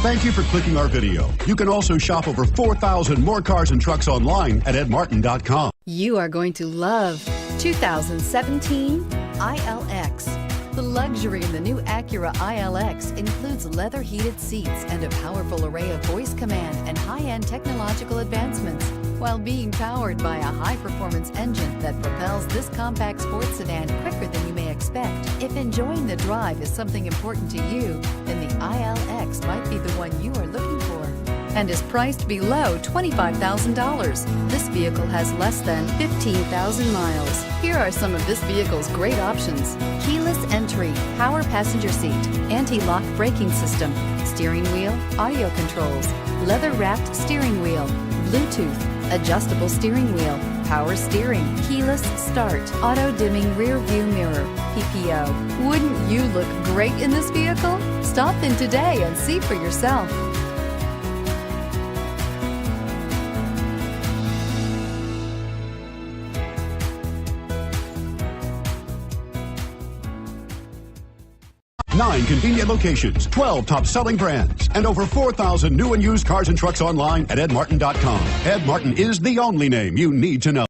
Thank you for clicking our video. You can also shop over 4,000 more cars and trucks online at edmartin.com. You are going to love 2017 ILX. The luxury in the new ACURA ILX includes leather heated seats and a powerful array of voice command and high-end technological advancements, while being powered by a high-performance engine that propels this compact sports sedan quicker than you may expect. If enjoying the drive is something important to you, then the ILX might be the one you are looking for, and is priced below $25,000. This vehicle has less than 15,000 miles. Here are some of this vehicle's great options: keyless entry, power passenger seat, anti-lock braking system, steering wheel audio controls, leather-wrapped steering wheel, Bluetooth, adjustable steering wheel, power steering, keyless start, auto-dimming rear view mirror, PPO. Wouldn't you look great in this vehicle? Stop in today and see for yourself. Nine convenient locations, 12 top-selling brands, and over 4,000 new and used cars and trucks online at edmartin.com. Ed Martin is the only name you need to know.